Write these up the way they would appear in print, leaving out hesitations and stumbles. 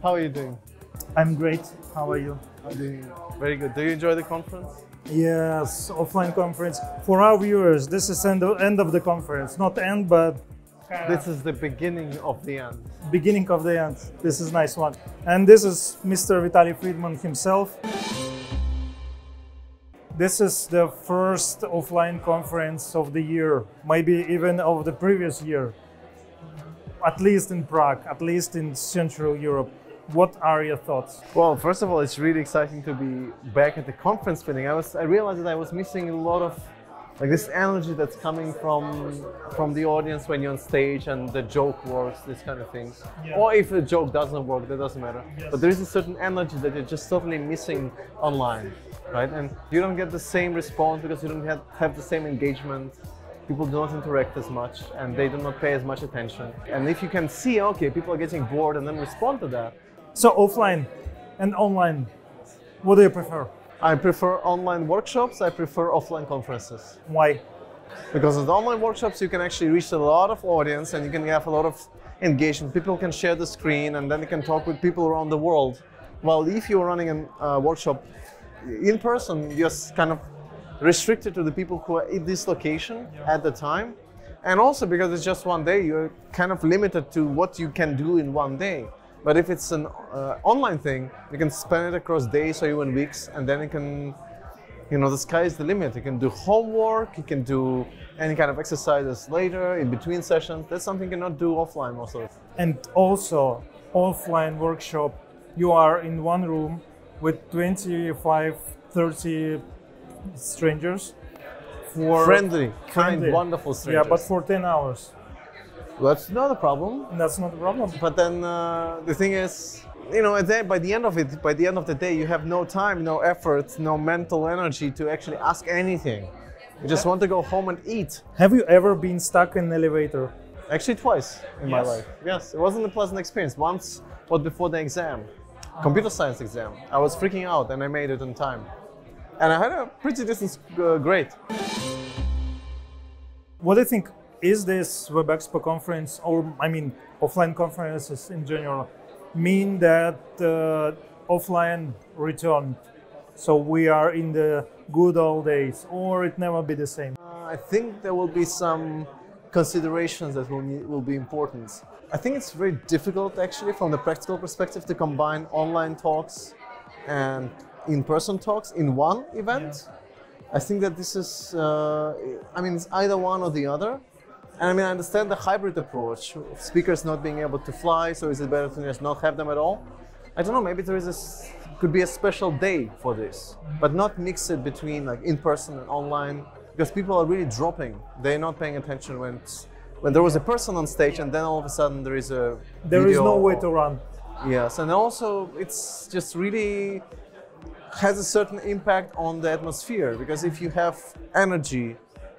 How are you doing? I'm great. How are you? I'm doing very good. Do you enjoy the conference? Yes, offline conference. For our viewers, this is end of the conference. Not end, but This is the beginning of the end. beginning of the end. This is nice one. And this is Mr. Vitaly Friedman himself. This is the first offline conference of the year, maybe even of the previous year. At least in Prague, at least in Central Europe. What are your thoughts? Well, first of all, it's really exciting to be back at the conference feeling. I realized that I was missing a lot of this energy that's coming from the audience when you're on stage and the joke works, this kind of things. Yeah. Or if the joke doesn't work, that doesn't matter. Yes. But there is a certain energy that you're just totally missing online, right? And you don't get the same response because you don't have the same engagement. People do not interact as much and they do not pay as much attention. And if you can see, okay, people are getting bored and then respond to that. So offline and online, what do you prefer? I prefer online workshops, I prefer offline conferences. Why? Because with online workshops you can actually reach a lot of audience and you can have a lot of engagement. People can share the screen and then you can talk with people around the world. While if you're running a workshop in person, you're kind of restricted to the people who are in this location at the time. And also because it's just one day, you're kind of limited to what you can do in one day. But if it's an online thing, you can span it across days or even weeks, and then you can, the sky is the limit. You can do homework, you can do any kind of exercises later, in between sessions. That's something you cannot do offline most of the time. And also, offline workshop, you are in one room with 25, 30 strangers. Friendly, kind, wonderful strangers. Yeah, but for 10 hours. That's not a problem. That's not a problem. But then the thing is, by the end of the day, you have no time, no effort, no mental energy to actually ask anything. You just want to go home and eat. Have you ever been stuck in an elevator? Actually, twice in my life. Yes, it wasn't a pleasant experience. Once was before the exam, computer science exam. I was freaking out and I made it on time. And I had a pretty decent grade. What do you think? Is this WebExpo conference, or offline conferences in general, mean that offline returned? So we are in the good old days, or it never be the same? I think there will be some considerations that will be important. I think it's very difficult actually from the practical perspective to combine online talks and in-person talks in one event. Yeah. I think that this is, it's either one or the other. And I understand the hybrid approach, speakers not being able to fly, so is it better to just not have them at all? I don't know, maybe there is could be a special day for this, but not mix it between in-person and online, because people are really dropping. They're not paying attention when there was a person on stage and then all of a sudden there is a There video. is no way to run. Yes, and also it's just really has a certain impact on the atmosphere, because if you have energy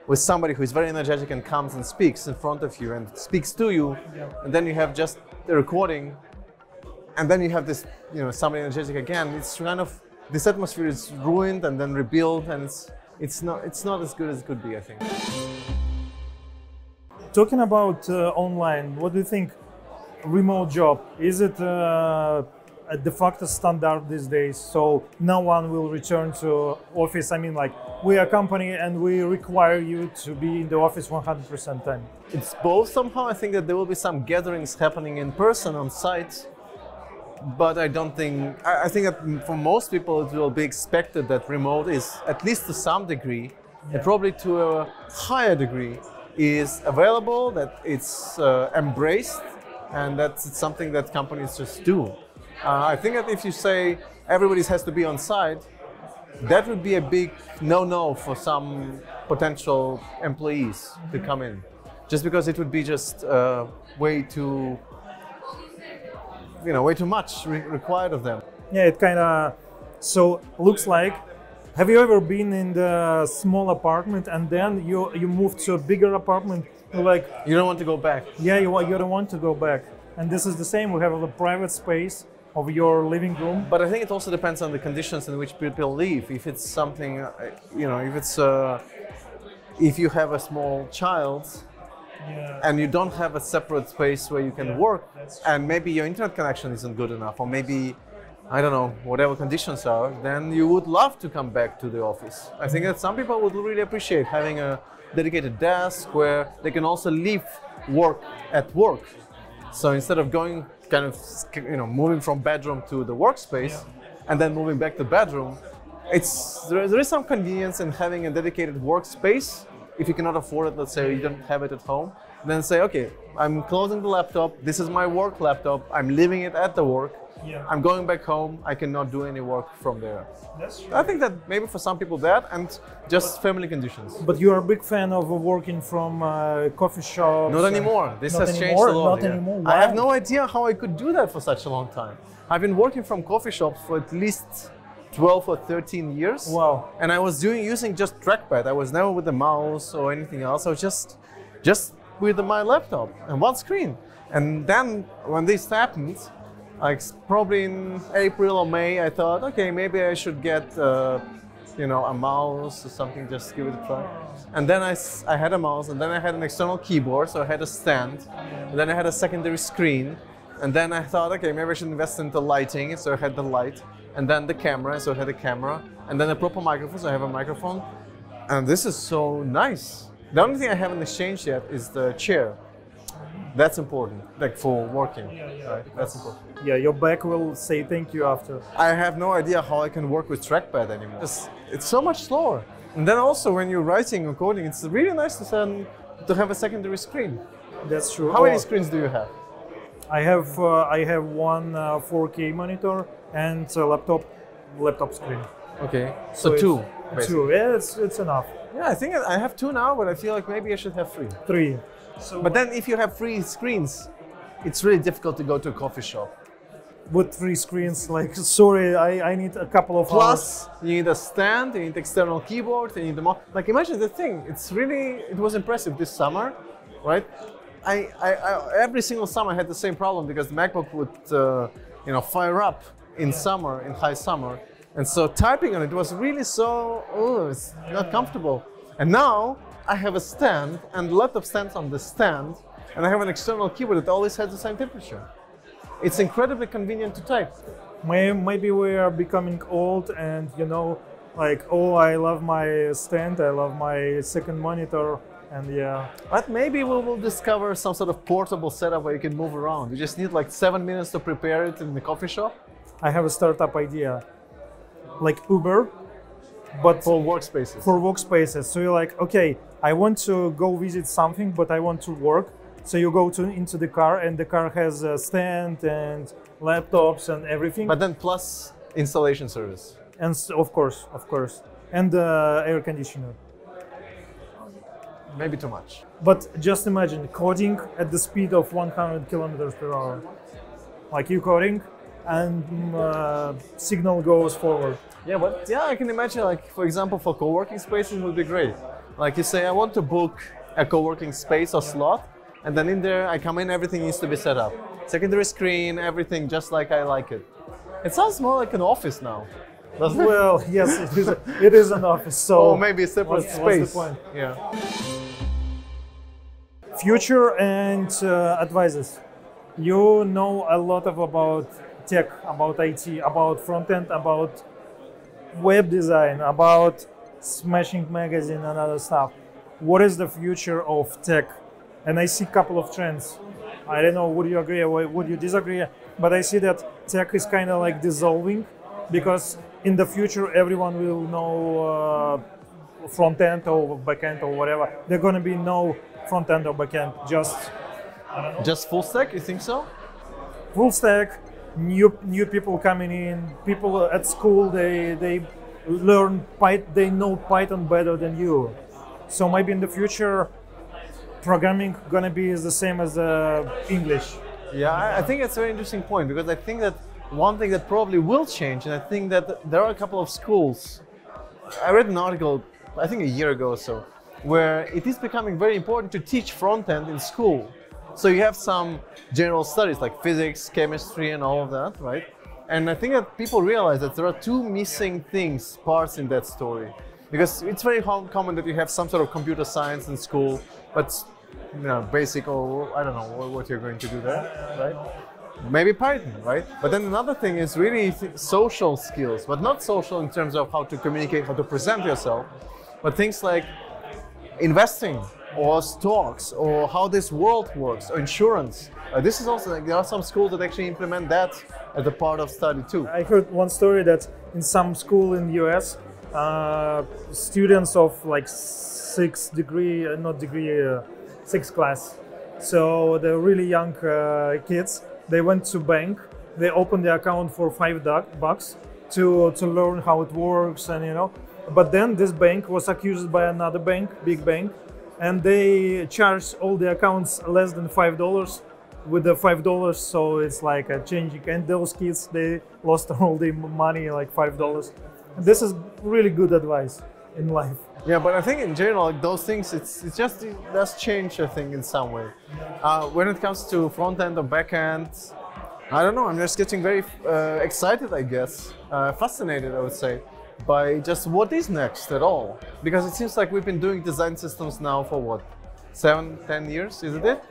with somebody who is very energetic and comes and speaks in front of you and speaks to you, and then you have just the recording, and then you have this, somebody energetic again. It's kind of, this atmosphere is ruined and then rebuilt, and it's not as good as it could be, I think. Talking about online, what do you think? Remote job, is it a de facto standard these days? So no one will return to office. We are a company and we require you to be in the office 100% time. It's both somehow. I think that there will be some gatherings happening in person on site, but I think that for most people it will be expected that remote is, at least to some degree, and probably to a higher degree, is available, that it's embraced, and that's something that companies just do. I think that if you say everybody has to be on site, that would be a big no-no for some potential employees to come in, just because it would be just way too much required of them. Yeah, it kind of looks like. Have you ever been in the small apartment and then you move to a bigger apartment? You don't want to go back. Yeah, you don't want to go back. And this is the same. We have a private space of your living room. But I think it also depends on the conditions in which people live. If it's something, if you have a small child, and you don't have a separate space where you can work, and maybe your internet connection isn't good enough, or maybe, I don't know, whatever conditions are, then you would love to come back to the office. I think that some people would really appreciate having a dedicated desk where they can also leave work at work. So instead of going kind of, moving from bedroom to the workspace and then moving back to bedroom, there is some convenience in having a dedicated workspace. If you cannot afford it, let's say you don't have it at home, then say, okay, I'm closing the laptop, this is my work laptop, I'm leaving it at the work, I'm going back home, I cannot do any work from there. That's true. I think that maybe for some people that, and just family conditions. But you're a big fan of working from coffee shops? Not anymore. This has changed a lot. Not anymore. Why? I have no idea how I could do that for such a long time. I've been working from coffee shops for at least 12 or 13 years. Wow. And I was using just trackpad. I was never with the mouse or anything else. I was just with my laptop and one screen. And then when this happened, like probably in April or May, I thought, okay, maybe I should get a mouse or something, just give it a try. And then I had a mouse, and then I had an external keyboard, so I had a stand, and then I had a secondary screen, and then I thought, okay, maybe I should invest into lighting, so I had the light, and then the camera, so I had a camera, and then a proper microphone, so I have a microphone, and this is so nice. The only thing I haven't exchanged yet is the chair. That's important, like for working. Right? That's important. Yeah, your back will say thank you after. I have no idea how I can work with trackpad anymore. It's so much slower. And then also when you're writing or coding, it's really nice to have a secondary screen. That's true. How many screens do you have? I have one 4K monitor and a laptop screen. Okay, so two. Basically. Two. Yeah, it's enough. Yeah, I think I have two now, but I feel like maybe I should have three. Three. So but then if you have three screens, it's really difficult to go to a coffee shop. With three screens, like, sorry, I need a couple of Plus, hours. you need a stand, you need external keyboard, you need the mouse. Like, imagine the thing. It was impressive this summer, right? I every single summer I had the same problem because the MacBook would, fire up in summer, in high summer. And so typing on it was really it's not comfortable. And now I have a stand, and the laptop stands on the stand, and I have an external keyboard that always has the same temperature. It's incredibly convenient to type. Maybe we are becoming old, and I love my stand, I love my second monitor, and yeah. But maybe we will discover some sort of portable setup where you can move around. You just need like 7 minutes to prepare it in the coffee shop. I have a startup idea, like Uber, but for workspaces. For workspaces. So you're like, okay, I want to go visit something, but I want to work. So you go into the car, and the car has a stand and laptops and everything. But then plus installation service. And of course, and air conditioner. Maybe too much. But just imagine coding at the speed of 100 kilometers per hour. Like you coding, and signal goes forward. Yeah, I can imagine, like, for example, for co-working spaces it would be great. Like you say, I want to book a co-working space or slot, and then in there I come in, everything needs to be set up. Secondary screen, everything just like I like it. It sounds more like an office now, doesn't it? Well, yes, it is an office. So or maybe a separate space. What's the point? Yeah. Future and advisors. You know a lot about tech, about IT, about front-end, about web design, about smashing magazine and other stuff. What is the future of tech? And I see a couple of trends. I don't know, would you agree or would you disagree? But I see that tech is kind of like dissolving, because in the future everyone will know front-end or back-end or whatever. There's going to be no front-end or back-end, just, I don't know. Just full stack, you think so? Full stack. New people coming in, people at school, they learn Python, they know Python better than you. So maybe in the future, programming gonna be the same as English. Yeah, I think it's a very interesting point, because I think that one thing that probably will change, and I think that there are a couple of schools. I read an article, I think a year ago or so, where it is becoming very important to teach front-end in school. So you have some general studies like physics, chemistry, and all of that, right? And I think that people realize that there are two missing parts in that story. Because it's very common that you have some sort of computer science in school, but basic, or I don't know what you're going to do there, right? Maybe Python, right? But then another thing is really social skills, but not social in terms of how to communicate, how to present yourself, but things like investing or stocks or how this world works or insurance. This is also, like, there are some schools that actually implement that as a part of study too. I heard one story that in some school in the US, students of like sixth class, so the really young kids, they went to bank, they opened the account for $5 to learn how it works, and but then this bank was accused by another bank, big bank, and they charged all the accounts less than $5 with the $5, so it's like a changing, and those kids, they lost all the money, like $5. This is really good advice in life. Yeah, but I think in general, like, those things, it does change, I think, in some way. When it comes to front end or back end, I don't know, I'm just getting very excited, I guess, fascinated, I would say, by just what is next at all. Because it seems like we've been doing design systems now for what, 7-10 years, isn't it?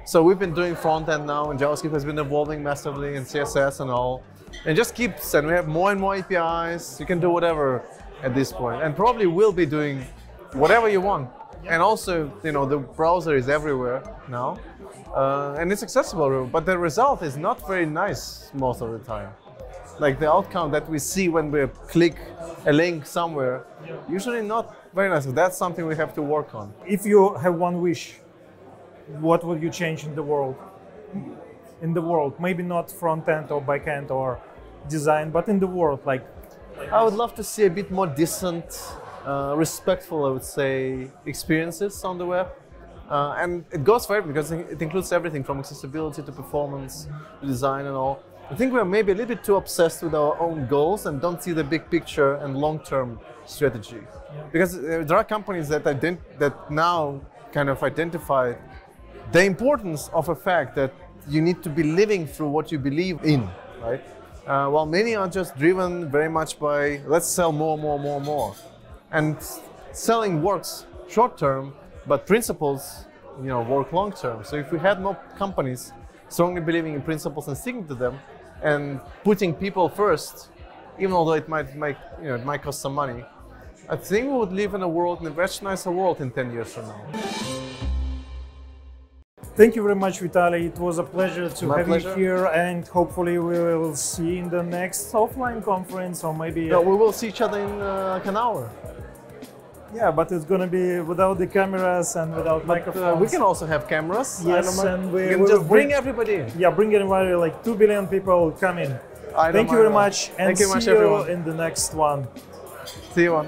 So we've been doing front end now, and JavaScript has been evolving massively, and CSS and all. And it just keeps, and we have more and more APIs. You can do whatever at this point, and probably will be doing whatever you want. And also, the browser is everywhere now, and it's accessible, but the result is not very nice most of the time. Like the outcome that we see when we click a link somewhere, usually not very nice. That's something we have to work on. If you have one wish, what would you change in the world? Maybe not front end or back end or design, but in the world, like. I would love to see a bit more decent, respectful, I would say, experiences on the web. And it goes for everything, because it includes everything from accessibility to performance, to design and all. I think we're maybe a little bit too obsessed with our own goals and don't see the big picture and long-term strategy. Because there are companies that now kind of identify the importance of a fact that you need to be living through what you believe in, right? While many are just driven very much by, let's sell more. And selling works short-term, but principles, work long-term. So if we had more companies strongly believing in principles and sticking to them, and putting people first, even although it might cost some money, I think we would live in a much nicer world in 10 years from now. Thank you very much, Vitaly. It was a pleasure to have you here, and hopefully we will see you in the next offline conference, or maybe. No, we will see each other in like an hour. Yeah, but it's going to be without the cameras and without microphones. We can also have cameras. Yes, and we can just bring everybody in. Yeah, bring everybody, like 2 billion people come in. Thank you very much, and see you in the next one. See you on.